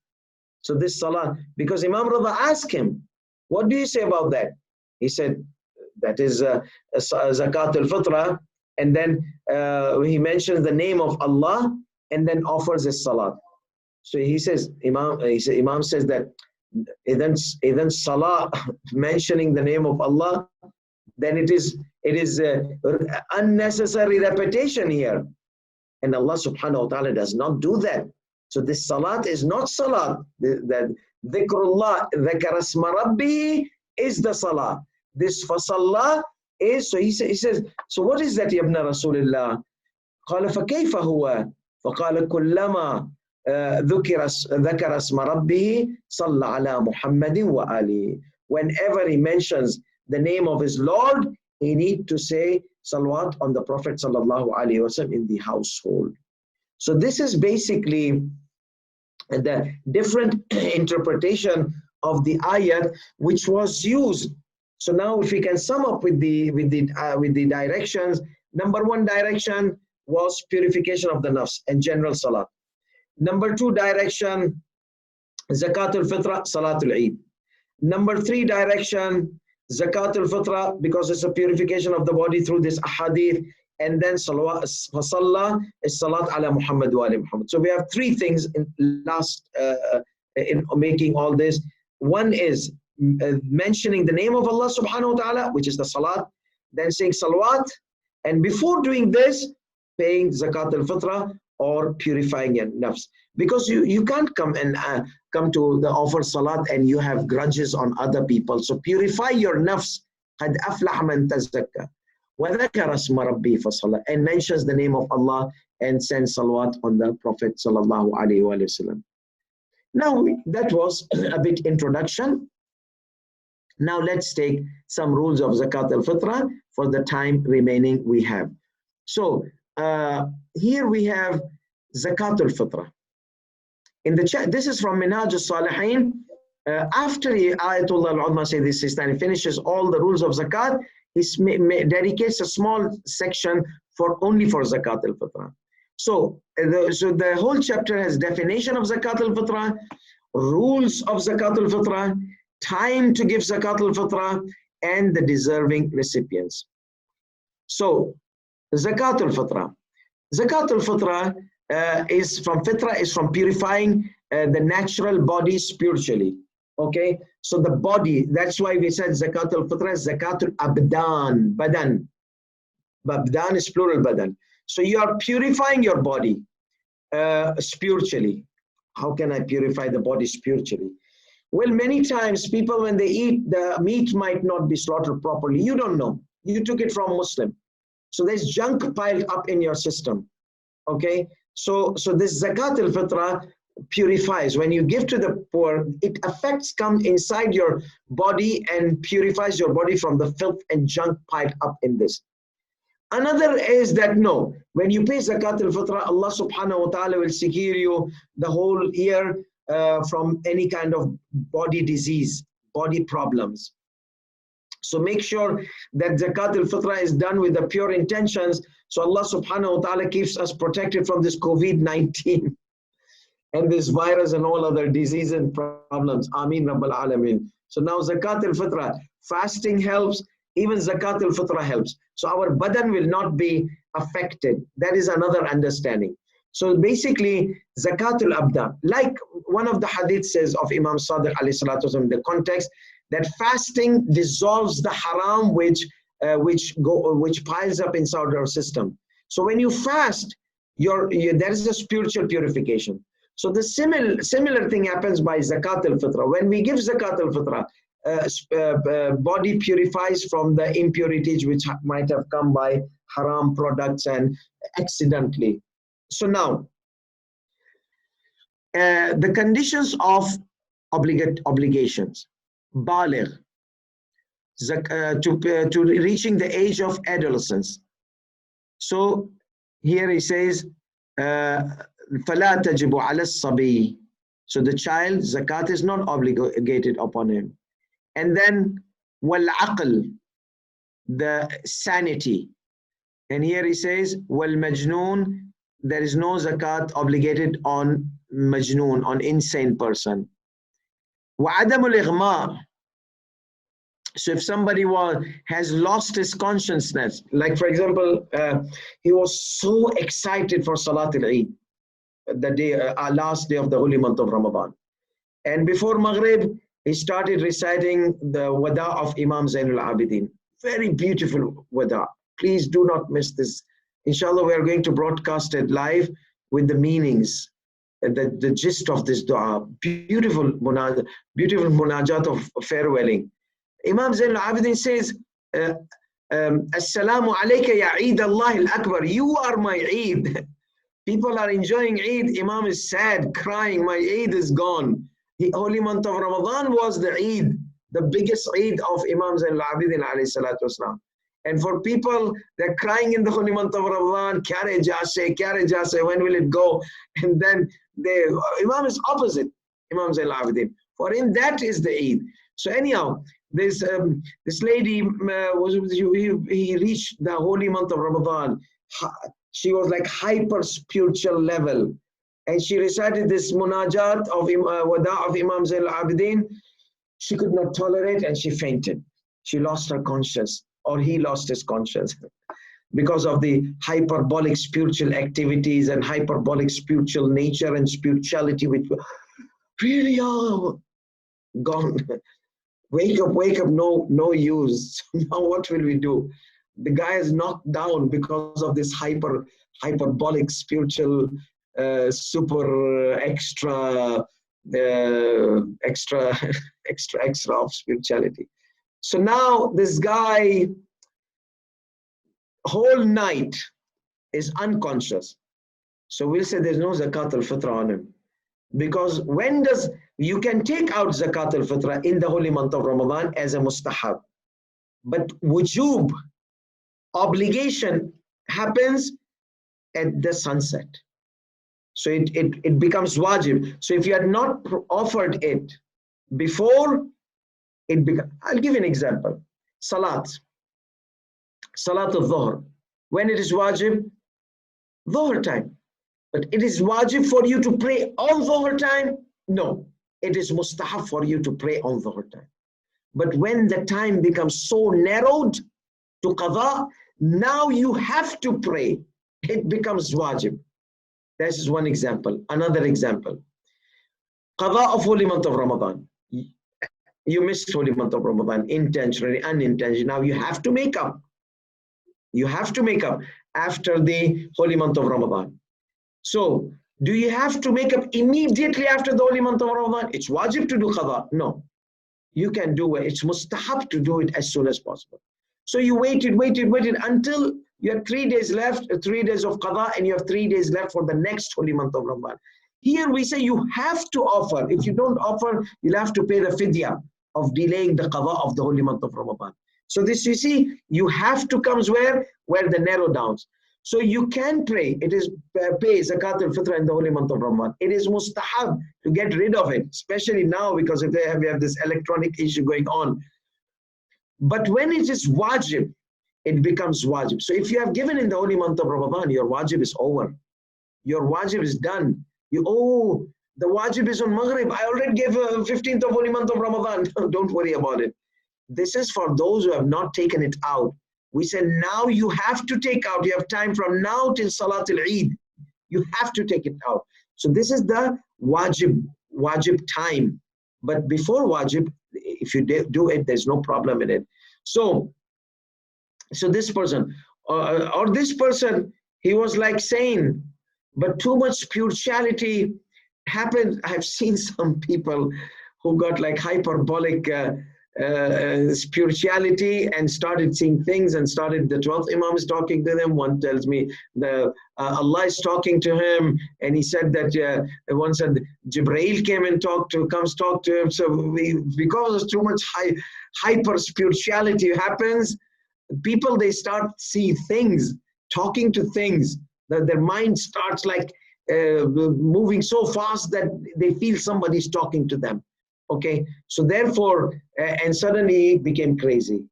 So this salat, because Imam Rida asked him, what do you say about that? He said, that is Zakat al-Fitrah, and then he mentions the name of Allah and then offers his salat. So he says, Imam says that even salah mentioning the name of Allah, then it is unnecessary repetition here. And Allah subhanahu wa ta'ala does not do that. So this salat is not salat. That dhikrullah, dhakara isma rabbi is the salah. This fasalla is, so he says, so what is that, Ibn Rasulullah? قال فكيف هو؟ فقال كلما ذكر اسم ربه صلى على محمد وآله. Whenever he mentions the name of his Lord, he need to say salawat on the Prophet sallallahu alaihi wasallam in the household. So this is basically the different interpretation of the ayat which was used. So now if we can sum up with the directions, number one direction was purification of the nafs and general salat. Number two direction, Zakat al-Fitrah, Salatul Eid. Number three direction, Zakat al-Fitrah, because it's a purification of the body through this ahadith, and then Fasalla is Salat ala Muhammad wa ali Muhammad. So we have three things in making all this. One is mentioning the name of Allah subhanahu wa ta'ala, which is the Salat, then saying Salawat, and before doing this, paying Zakat al-Fitrah or purifying your nafs. Because you can't come to the offer salat and you have grudges on other people. So purify your nafs. قَدْ أَفْلَحَ مَنْ تَزَكَّى وَذَكَرَ اسْمَ رَبِّهِ فَصَلَّى, and mentions the name of Allah and sends salawat on the Prophet sallallahu alaihi wasallam. Now that was a bit introduction. Now let's take some rules of Zakat al-Fitrah for the time remaining we have. So here we have Zakat al-Fitrah. In the chat, this is from Minhaj al-Salihin. After Ayatullah al-Udma Sayyid al-Sistani finishes all the rules of Zakat, he dedicates a small section only for Zakat al-Fitrah. So the whole chapter has definition of Zakat al-Fitrah, rules of Zakat al-Fitrah, time to give Zakat al-Fitrah, and the deserving recipients. So Zakat al-Fitrah. Zakat al-Fitrah is from Fitrah, is from purifying the natural body spiritually. Okay, So the body, that's why we said Zakatul Fitrah is Zakatul Abdan, Badan. Abdan is plural Badan. So you are purifying your body spiritually. How can I purify the body spiritually? Well, many times people, when they eat, the meat might not be slaughtered properly. You don't know. You took it from Muslim. So there's junk piled up in your system. Okay? So this Zakat al-Fitrah purifies. When you give to the poor, it affects come inside your body and purifies your body from the filth and junk piled up in this. Another is that no, when you pay Zakat al-Fitrah, Allah subhanahu wa ta'ala will secure you the whole year from any kind of body disease, body problems. So make sure that Zakat al-Fitrah is done with the pure intentions. So Allah subhanahu wa ta'ala keeps us protected from this COVID-19 and this virus and all other diseases and problems. Ameen Rabbal Alameen. So now Zakat al-Fitrah, fasting helps, even Zakat al-Fitrah helps. So our badan will not be affected. That is another understanding. So basically, Zakatul Abda, like one of the hadith says of Imam Sadiq alayhi salatu wasallam, the context, that fasting dissolves the haram which piles up inside our system. So when you fast, there is a spiritual purification. So the similar thing happens by Zakat al-Fitrah. When we give Zakat al-Fitrah, body purifies from the impurities which might have come by haram products and accidentally. So now, the conditions of obligations, baligh, to reaching the age of adolescence. So here he says, فَلَا تَجِبُ عَلَى الصَّبِيِّ. So the child, zakat is not obligated upon him. And then, وَالْعَقْلِ, the sanity. And here he says, وَالْمَجْنُونَ, there is no zakat obligated on majnoon, on insane person. وَعَدَمُ الْإِغْمَاءِ, so if somebody has lost his consciousness, like for example, he was so excited for Salat al-Eid, the day, last day of the holy month of Ramadan. And before Maghrib, he started reciting the Wada of Imam Zainul Abidin. Very beautiful Wada. Please do not miss this. Inshallah, we are going to broadcast it live with the meanings, the gist of this dua. Beautiful munajat of farewelling. Imam Zainul Abidin says, Assalamu alayka ya Eid Allah al-Akbar. You are my Eid. People are enjoying Eid. Imam is sad, crying. My Eid is gone. The holy month of Ramadan was the Eid, the biggest Eid of Imam Zainul Abidin alayhi salatu wasalam. And for people, they're crying in the holy month of Ramadan, kyare jase, when will it go? And then Imam is opposite, Imam Zainul Abidin. For him, that is the Eid. So anyhow, this lady, he reached the holy month of Ramadan. She was like hyper spiritual level. And she recited this munajat of Wada of Imam Zainul Abidin. She could not tolerate and she fainted. She lost her conscience, or he lost his conscience, because of the hyperbolic spiritual activities and hyperbolic spiritual nature and spirituality, which really are gone. Wake up, no use. Now what will we do? The guy is knocked down because of this hyperbolic spiritual super extra of spirituality. So now this guy whole night is unconscious. So we'll say there's no Zakat al-Fitrah on him. Because you can take out Zakat al-Fitrah in the holy month of Ramadan as a mustahab. But wujub, obligation, happens at the sunset. So it becomes wajib. So if you had not offered it before, I'll give you an example. Salat al-Dhuhr. When it is wajib, Dhuhr time. But it is wajib for you to pray on Dhuhr time? No. It is mustahab for you to pray on Dhuhr time. But when the time becomes so narrowed to qadha, now you have to pray. It becomes wajib. This is one example. Another example. Qadha of holy month of Ramadan. You missed holy month of Ramadan, intentionally, unintentionally. Now you have to make up. You have to make up after the holy month of Ramadan. So, do you have to make up immediately after the holy month of Ramadan? It's wajib to do qada. No. You can do it. It's mustahab to do it as soon as possible. So you waited until you have 3 days left, 3 days of qada, and you have 3 days left for the next holy month of Ramadan. Here we say you have to offer. If you don't offer, you'll have to pay the fidya of delaying the qada of the holy month of Ramadan. So this, you see, you have to comes where the narrow downs. So you can pray. It is pay zakat al-fitra in the holy month of Ramadan. It is mustahab to get rid of it, especially now because if we have this electronic issue going on. But when it is wajib, it becomes wajib. So if you have given in the holy month of Ramadan, your wajib is over. Your wajib is done. The wajib is on Maghrib. I already gave 15th of holy month of Ramadan. Don't worry about it. This is for those who have not taken it out. We said now you have to take out. You have time from now till Salatul Eid. You have to take it out. So this is the wajib time. But before wajib, if you do it, there's no problem in it. So this person, or this person, he was like saying, but too much spirituality happened. I've seen some people who got like hyperbolic spirituality and started seeing things, and started, the 12th Imam is talking to them. One tells me Allah is talking to him, and he said that one said Jibreel came and comes talk to him. So because too much hyper spirituality happens, people, they start see things, talking to things, that their mind starts like moving so fast that they feel somebody's talking to them. Okay, so therefore, and suddenly he became crazy.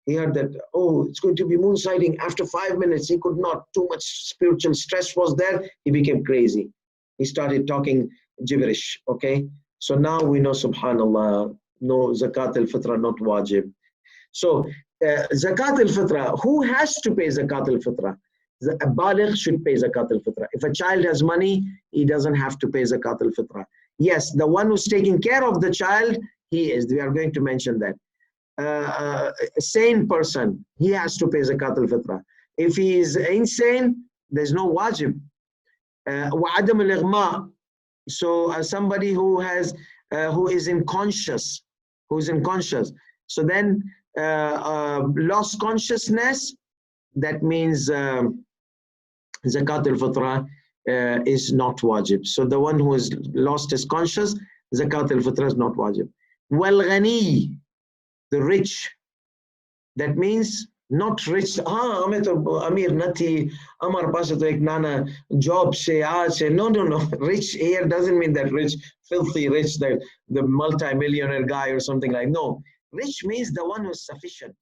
He heard that, oh, it's going to be moon sighting. After 5 minutes, he could not, too much spiritual stress was there. He became crazy. He started talking gibberish. Okay, so now we know, subhanallah, no zakat al-fitra, not wajib. So zakat al-fitra, who has to pay zakat al-fitra? A baligh should pay zakat al-fitra. If a child has money, he doesn't have to pay zakat al-fitra. Yes, the one who's taking care of the child, he is. We are going to mention that. A sane person, he has to pay zakat al-fitra. If he is insane, there's no wajib. وعدم الإغماء. So somebody who is unconscious, so then lost consciousness, that means zakat al-fitra is not wajib. So the one who has lost his conscience, zakat al-fitra is not wajib. Wal ghani, the rich, that means not rich. Amir nati amar pasa to ek nana job se aaj. No. Rich here doesn't mean that rich, filthy rich, the multi-millionaire guy or something like. No, rich means the one who's sufficient.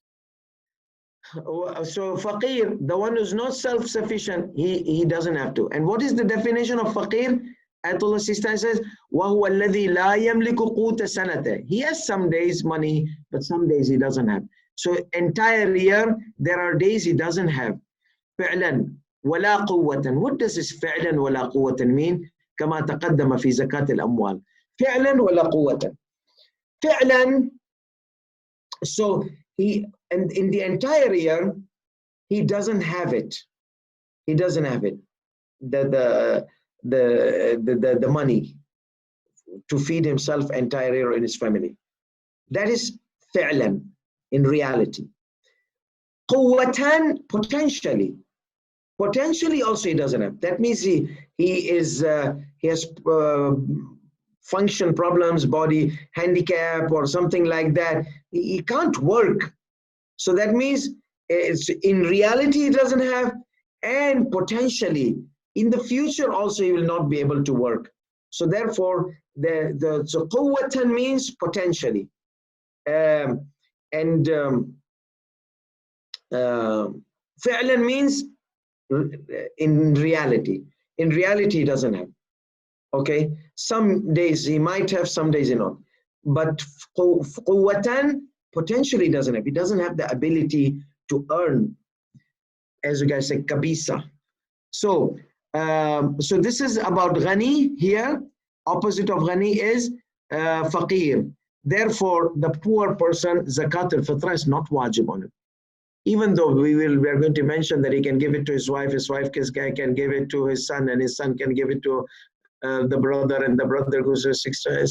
So faqir, the one who's not self-sufficient, he doesn't have to. And what is the definition of faqir? Ayatollah Sistani says, وَهُوَ الَّذِي لَا يَمْلِكُ قُوتَ سَنَةٍ. He has some days money, but some days he doesn't have. So entire year, there are days he doesn't have. فِعْلًا وَلَا قُوَّةً. What does this فِعْلًا وَلَا قُوَّةً mean? كما تقدم في زكاة الأموال. فِعْلًا وَلَا قُوَّةً. فِعْلًا, so and in the entire year, he doesn't have it. He doesn't have it. The money to feed himself entire year and his family. That is fi'lan, in reality. Quwwatan, potentially. Potentially also he doesn't have. That means he has function problems, body handicap or something like that. He can't work. So that means it's in reality he doesn't have, and potentially in the future also he will not be able to work. So therefore so quwwatan means potentially, and fi'lan means in reality. In reality he doesn't have. Okay, some days he might have, some days he not. But quwwatan, potentially doesn't have. He doesn't have the ability to earn, as you guys say, kabisa. So this is about ghani here. Opposite of ghani is faqir. Therefore, the poor person, zakat al-fitrah is not wajib on him. Even though we are going to mention that he can give it to his wife can give it to his son, and his son can give it to the brother, and the brother goes to his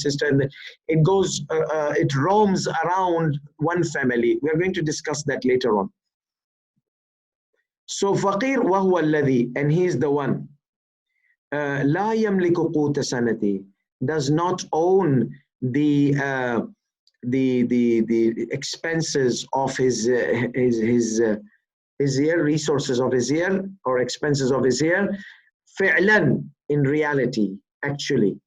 sister, and it goes, it roams around one family. We are going to discuss that later on. So faqir wa huwa alladhi, and he is the one la yamliku quta sanati, does not own the expenses of his year, resources of his year, or expenses of his year, fi'lan, in reality, actually,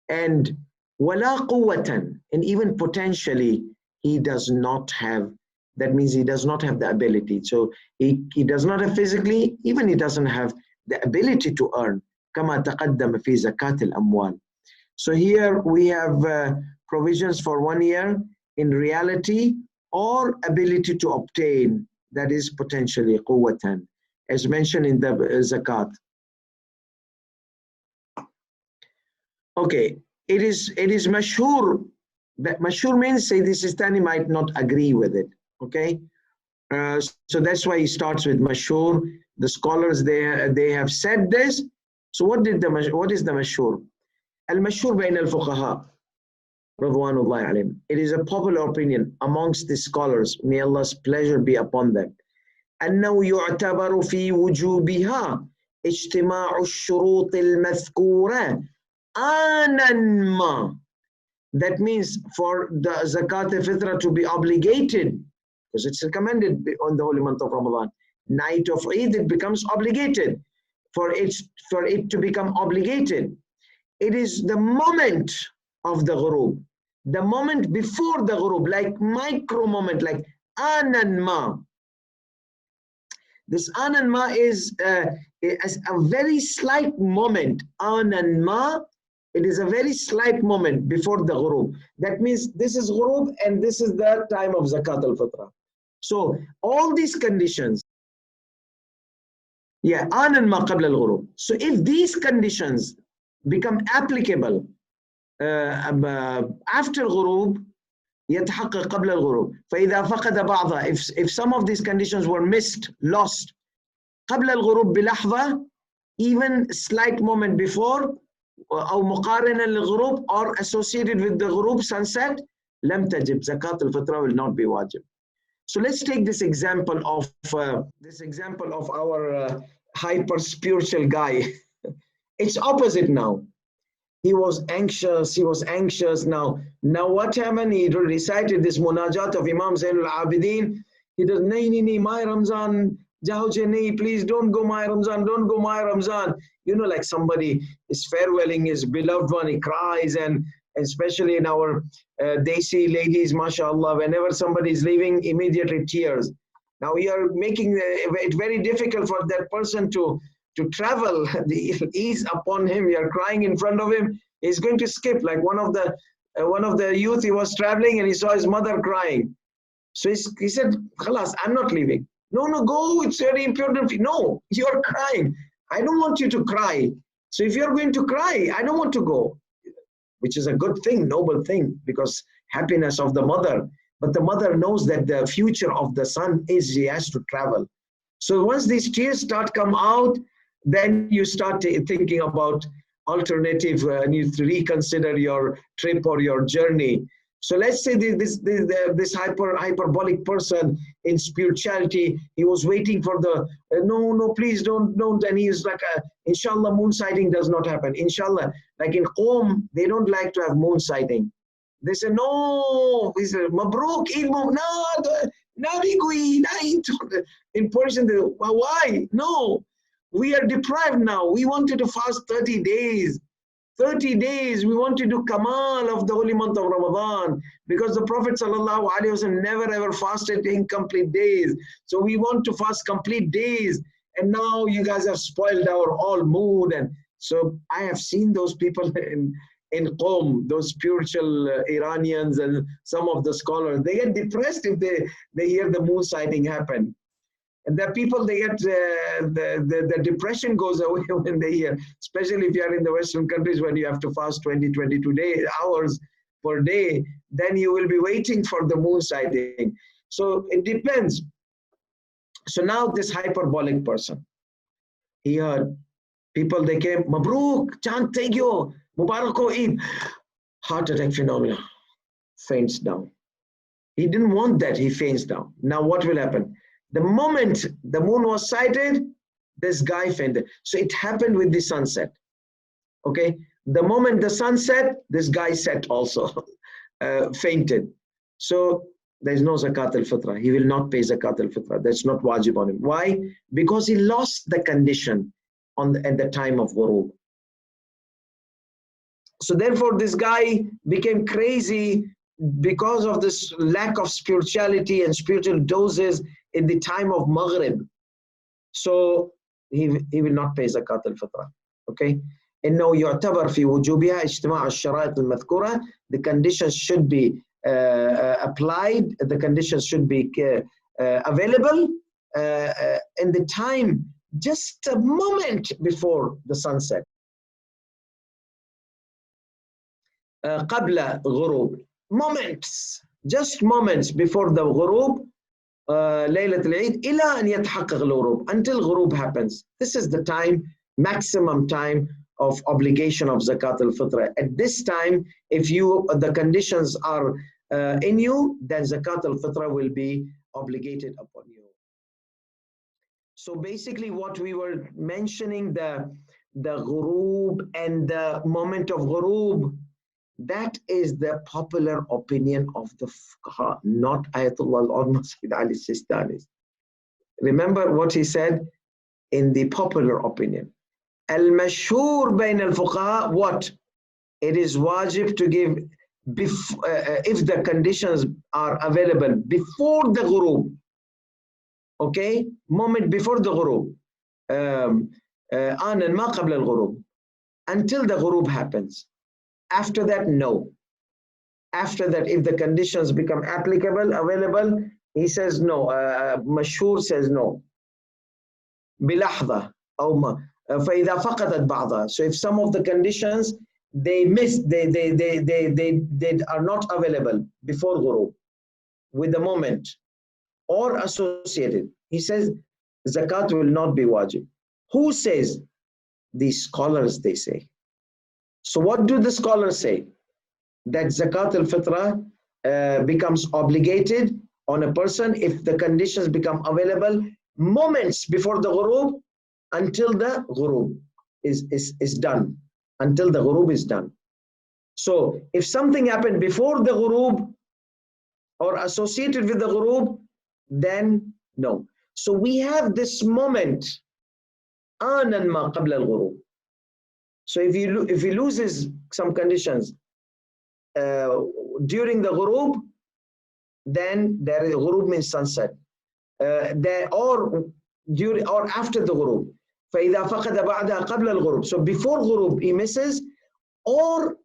and wala quwwatan, and even potentially he does not have. That means he does not have the ability. So he does not have physically, even he doesn't have the ability to earn. كما تقدم في زكاة الأموال. So here we have provisions for 1 year in reality, or ability to obtain, that is potentially quwwatan, as mentioned in the zakat. Okay, it is mashhur. That mashhur means Sayyid Sistani might not agree with it. Okay, so that's why he starts with mashhur. The scholars they have said this. So what is the mashhur? Al-mashhur bain al-fuqaha radwanullahi alayhim. It is a popular opinion amongst the scholars, may Allah's pleasure be upon them, أنه يعتبر في وجوبها اجتماع الشروط المذكورة آنا ما. That means for the zakat al-fitrah to be obligated, because it's recommended on the holy month of Ramadan, night of Eid, it becomes obligated. For it to become obligated, it is the moment of the ghurub, the moment before the ghurub, like micro moment, like anan ma. This anan ma is a very slight moment. Anan ma, it is a very slight moment before the ghurub. That means this is ghurub and this is the time of zakat al-fitrah. So all these conditions, anan ma qabla al-ghurub. So if these conditions become applicable after ghurub, يتحقق قبل الغروب. فإذا فقد بعضها, if some of these conditions were missed, lost, قبل الغروب بلحظة, even slight moment before, أو مقارنة للغروب, or associated with the ghurub, sunset, لم تجب, zakat al-fitrah will not be wajib. So let's take this example of our hyper spiritual guy. It's opposite now. He was anxious. Now what happened? He recited this munajat of Imam Zainul Abidin. He does, nahi, my Ramzan, nahi, please don't go my Ramzan. You know, like somebody is farewelling his beloved one, he cries, and especially in our Desi ladies, mashallah, whenever somebody is leaving, immediately tears. Now we are making it very difficult for that person to travel. The ease upon him. We are crying in front of him. He's going to skip. Like one of the youth, he was traveling and he saw his mother crying. So he said, "Khalas, I'm not leaving." No, go. It's very important. No, you're crying. I don't want you to cry. So if you're going to cry, I don't want to go. Which is a good thing, noble thing, because happiness of the mother. But the mother knows that the future of the son is he has to travel. So once these tears start come out, then you start thinking about alternative, and you reconsider your trip or your journey. So let's say this hyperbolic person in spirituality, he was waiting for the, no, please don't, and he is like, inshallah, moon sighting does not happen. Inshallah, like in Qom, they don't like to have moon sighting. They say, no, he said, Mabruk, Eid Mubarak, no, in Persian, why? No. We are deprived now. We wanted to fast 30 days. 30 days, we want to do Kamal of the holy month of Ramadan, because the Prophet ﷺ never ever fasted incomplete days. So we want to fast complete days. And now you guys have spoiled our all mood. And so I have seen those people in Qom, those spiritual Iranians and some of the scholars, they get depressed if they hear the moon sighting happen. And the people, they get, the depression goes away when they hear, especially if you are in the Western countries when you have to fast 20, 22 hours per day, then you will be waiting for the moon sighting. So it depends. So now this hyperbolic person, he heard people, they came, Mabruk, Chand Tegyo, Mubarako Eid, heart attack phenomena, faints down. He didn't want that, he faints down. Now what will happen? The moment the moon was sighted, this guy fainted. So it happened with the sunset. Okay, the moment the sun set, this guy set also, fainted. So there's no zakat al-fitrah. He will not pay zakat al-fitrah. That's not wajib on him. Why? Because he lost the condition at the time of ghurub. So therefore this guy became crazy because of this lack of spirituality and spiritual doses in the time of maghrib. So he will not pay zakat al-fitrah. Okay. إنه يعتبر في وجوبها اجتماع الشرائط المذكورة. The conditions should be applied. The conditions should be available in the time just a moment before the sunset. قبل غروب, moments, just moments before the غروب, ليلة العيد, إلى أن يتحقق الغروب, until غروب happens. This is the time, maximum time of obligation of zakat al-fitrah. At this time, if the conditions are in you, then zakat al-fitrah will be obligated upon you. So basically what we were mentioning, the ghurub and the moment of ghurub, that is the popular opinion of the fuqaha, not Ayatollah al-Masjid al-Sistani. Remember what he said in the popular opinion. Al-mashhur bayn al-fuqaha, what? It is wajib to give if the conditions are available before the ghurub. Okay? Moment before the ghurub. آنًا ما قبل الغروب. Until the ghurub happens. After that, no. After that, if the conditions become applicable, available, he says no. Mashhur says no. بلحظة أو فإذا فقدت بعضها. So if some of the conditions they are not available before ghurub with the moment or associated, he says zakat will not be wajib. Who says? The scholars, they say. So what do the scholars say? That zakat al-fitrah becomes obligated on a person if the conditions become available moments before the ghurub until the ghurub is done. Until the ghurub is done. So if something happened before the ghurub or associated with the ghurub, then no. So we have this moment, آنًا ما قبل الغروب. So if he loses some conditions during the ghurub, then there is ghurub means sunset. Or after the ghurub. فإذا فقد بعدها قبل الغروب. So before ghurub he misses, or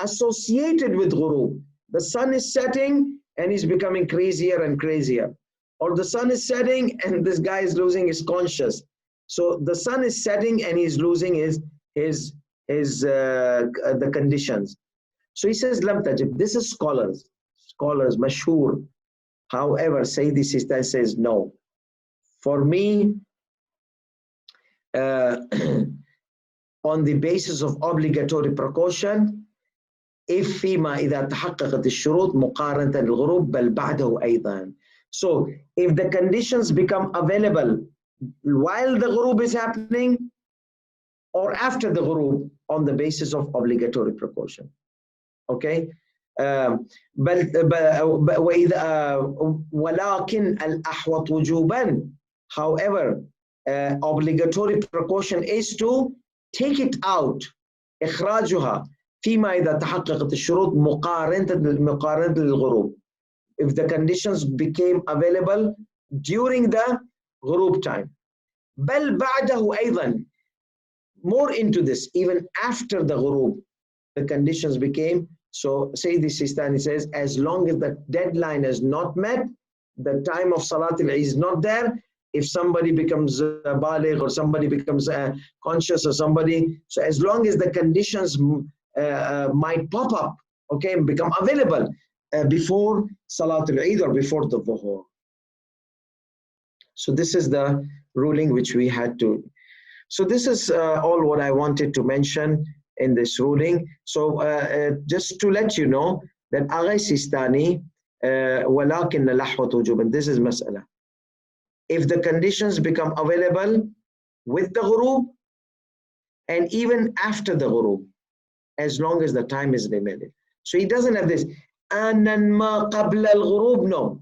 associated with ghurub. The sun is setting and he's becoming crazier and crazier. Or the sun is setting and this guy is losing his conscience. So the sun is setting and he's losing the conditions. So he says, Lam tajib. This is scholars, mashhur. However, Sayyidi Sistani says no. For me, on the basis of obligatory precaution, if فيما إذا تحققت الشروط مقارنة الغروب بل بعده أيضا. So if the conditions become available while the ghurub is happening or after the ghurub, on the basis of obligatory precaution. Okay? ولكن الأحوط وجوبا. However, obligatory precaution is to take it out. إخراجها فيما إذا تحققت الشروط مقارنة للغروب. If the conditions became available during the ghurub time. بل بعده أيضا. More into this, even after the ghurub, the conditions became. So Sayyidi Sistani says, as long as the deadline is not met, the time of Salat al-Eid is not there. If somebody becomes baligh or somebody becomes conscious or somebody, so as long as the conditions might pop up okay, and become available before Salatul Eid or before the Dhuhr. So this is the ruling which we had to. So this is all what I wanted to mention in this ruling. So just to let you know that Aghay Sistani, walakin lahwat wujuban, this is mas'ala. If the conditions become available with the ghurub and even after the ghurub, as long as the time is remaining. So he doesn't have this anan ma qabla al-ghurub. No,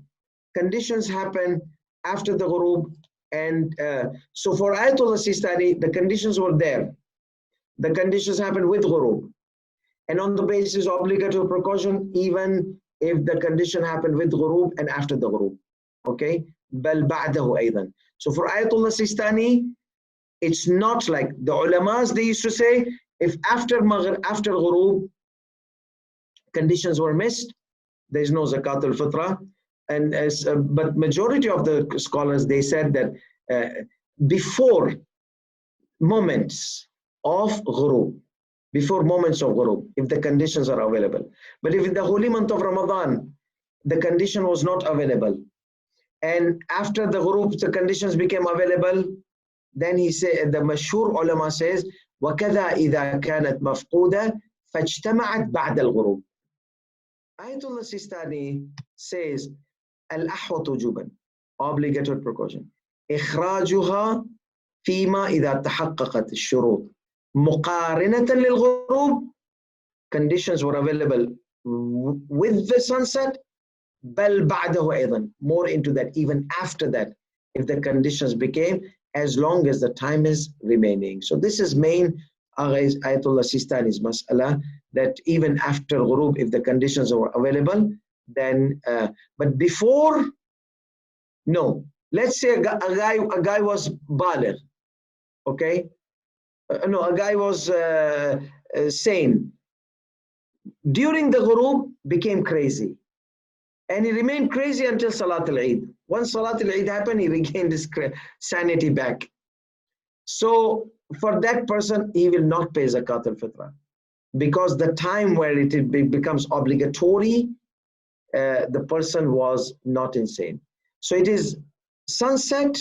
conditions happen after the ghurub, and so for Ayatollah Sistani, the conditions were there. The conditions happened with ghurub, and on the basis of obligatory precaution, even if the condition happened with ghurub and after the ghurub. Okay, bal ba'dahu aydan. So for Ayatollah Sistani, it's not like the ulamas, they used to say, if after ghurub conditions were missed, there is no zakat al-fitrah. And but majority of the scholars, they said that before moments of ghurub, if the conditions are available. But if in the holy month of Ramadan, the condition was not available, and after the ghurub, the conditions became available, then he said, the mashhur ulama says, وَكَذَا إِذَا كَانَتْ مَفْقُودَةً فَاجْتَمَعَتْ بَعْدَ الْغُرُوب. Ayatollah Sistani says, الأحوط وجوبا, obligatory precaution, إخراجها فيما إذا تحققت الشروط مقارنة للغروب, conditions were available with the sunset, بل بعده أيضا, more into that, even after that, if the conditions became, as long as the time is remaining. So this is main Ayatollah Sistani's mas'ala, that even after ghurub, if the conditions are available, then but before, no. Let's say a guy was baligh, okay, no, a guy was sane during the ghurub, became crazy, and he remained crazy until Salatul Eid. Once Salatul Eid happened, he regained his sanity back. So for that person, he will not pay zakat al-fitrah, because the time where it becomes obligatory, the person was not insane. So it is sunset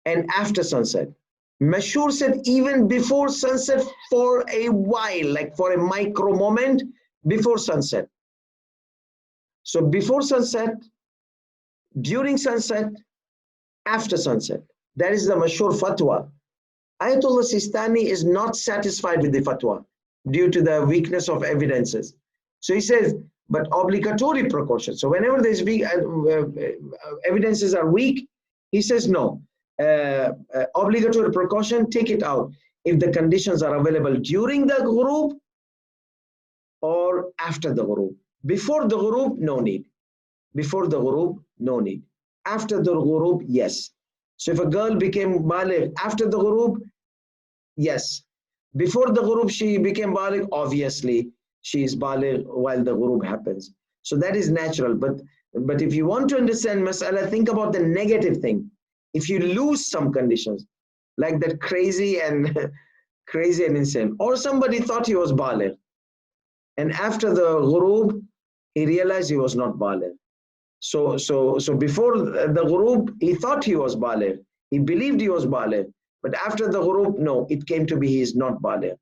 and after sunset. Mashur said even before sunset for a while, like for a micro moment before sunset. So before sunset, during sunset, after sunset. That is the Mashur fatwa. Ayatollah Sistani is not satisfied with the fatwa due to the weakness of evidences. So he says, but obligatory precaution. So whenever there's weak evidences are weak, he says no. Obligatory precaution, take it out if the conditions are available during the ghurub or after the ghurub. Before the ghurub, no need. Before the ghurub, no need. After the ghurub, yes. So if a girl became baligh after the ghurub, yes. Before the ghurub, she became baligh, obviously she is baligh while the ghurub happens. So that is natural. But if you want to understand mas'ala, think about the negative thing. If you lose some conditions, like that crazy and insane, or somebody thought he was baligh, and after the ghurub, he realized he was not baligh. So before the ghurub, he thought he was baligh. He believed he was baligh. But after the ghurub, no, it came to be he is not baligh.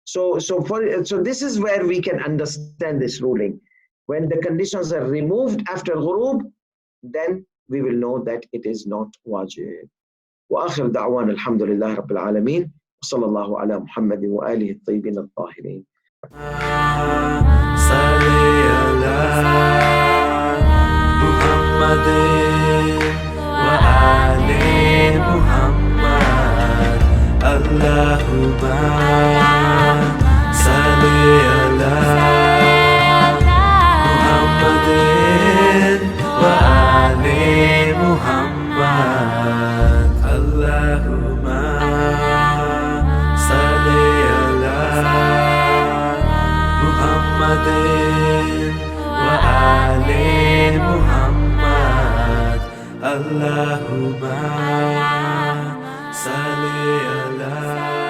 So this is where we can understand this ruling. When the conditions are removed after ghurub, then we will know that it is not wajib. وآخر دعوانا الحمد لله رب العالمين وصلى الله على محمد وآله الطيبين الطاهرين.
اللهم صل على محمد وآل محمد. اللهم صل على محمد وآل محمد. اللهم صل على